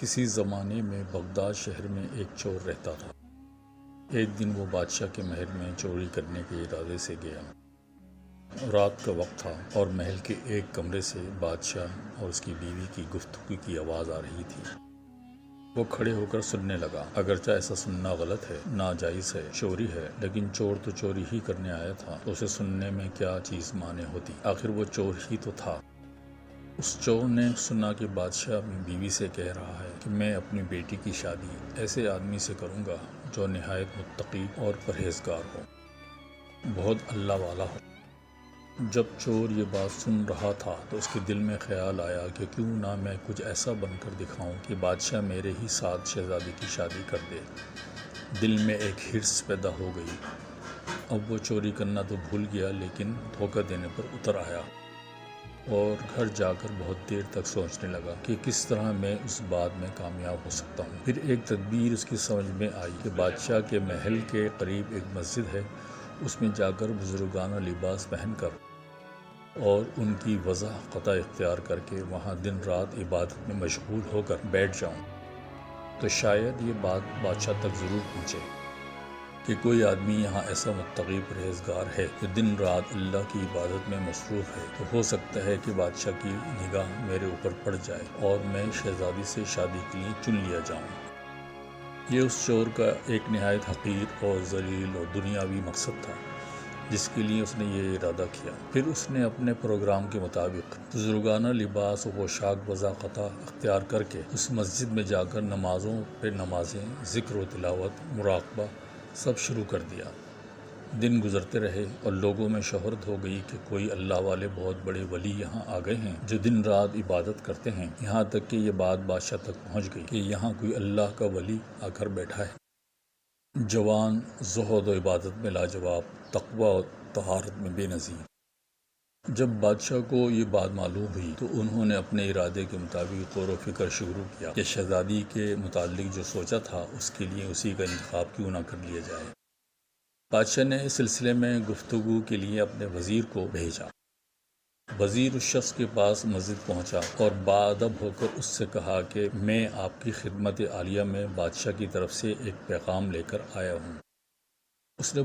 کسی زمانے میں بغداد شہر میں ایک چور رہتا تھا۔ ایک دن وہ بادشاہ کے محل میں چوری کرنے کے ارادے سے گیا۔ رات کا وقت تھا اور محل کے ایک کمرے سے بادشاہ اور اس کی بیوی کی گفتگو کی آواز آ رہی تھی۔ وہ کھڑے ہو کر سننے لگا۔ اگرچہ ایسا سننا غلط ہے، ناجائز ہے، چوری ہے، لیکن چور تو چوری ہی کرنے آیا تھا تو اسے سننے میں کیا چیز مانے ہوتی؟ آخر وہ چور ہی تو تھا۔ اس چور نے سنا کہ بادشاہ اپنی بیوی سے کہہ رہا ہے کہ میں اپنی بیٹی کی شادی ایسے آدمی سے کروں گا جو نہایت متقی اور پرہیزگار ہو، بہت اللہ والا ہو۔ جب چور یہ بات سن رہا تھا تو اس کے دل میں خیال آیا کہ کیوں نہ میں کچھ ایسا بن کر دکھاؤں کہ بادشاہ میرے ہی ساتھ شہزادی کی شادی کر دے۔ دل میں ایک حرص پیدا ہو گئی۔ اب وہ چوری کرنا تو بھول گیا، لیکن دھوکہ دینے پر اتر آیا اور گھر جا کر بہت دیر تک سوچنے لگا کہ کس طرح میں اس بات میں کامیاب ہو سکتا ہوں۔ پھر ایک تدبیر اس کی سمجھ میں آئی کہ بادشاہ کے محل کے قریب ایک مسجد ہے، اس میں جا کر بزرگانہ لباس پہن کر اور ان کی وضع قطع اختیار کر کے وہاں دن رات عبادت میں مشغول ہو کر بیٹھ جاؤں تو شاید یہ بات بادشاہ تک ضرور پہنچے کہ کوئی آدمی یہاں ایسا متقی پرہیزگار ہے جو دن رات اللہ کی عبادت میں مصروف ہے، تو ہو سکتا ہے کہ بادشاہ کی نگاہ میرے اوپر پڑ جائے اور میں شہزادی سے شادی کے لیے چن لیا جاؤں۔ یہ اس چور کا ایک نہایت حقیر اور ذلیل اور دنیاوی مقصد تھا جس کے لیے اس نے یہ ارادہ کیا۔ پھر اس نے اپنے پروگرام کے مطابق بزرگانہ لباس و پوشاک وضع قطع اختیار کر کے اس مسجد میں جا کر نمازوں پہ نمازیں، ذکر و تلاوت، مراقبہ سب شروع کر دیا۔ دن گزرتے رہے اور لوگوں میں شہرت ہو گئی کہ کوئی اللہ والے بہت بڑے ولی یہاں آ گئے ہیں جو دن رات عبادت کرتے ہیں، یہاں تک کہ یہ بات بادشاہ تک پہنچ گئی کہ یہاں کوئی اللہ کا ولی آ کر بیٹھا ہے، جوان، زہد و عبادت میں لاجواب، تقوی و طہارت میں بے نظیر۔ جب بادشاہ کو یہ بات معلوم ہوئی تو انہوں نے اپنے ارادے کے مطابق غور و فکر شروع کیا کہ شہزادی کے متعلق جو سوچا تھا اس کے لیے اسی کا انتخاب کیوں نہ کر لیا جائے۔ بادشاہ نے اس سلسلے میں گفتگو کے لیے اپنے وزیر کو بھیجا۔ وزیر اس شخص کے پاس مسجد پہنچا اور باادب ہو کر اس سے کہا کہ میں آپ کی خدمت عالیہ میں بادشاہ کی طرف سے ایک پیغام لے کر آیا ہوں۔ اس نے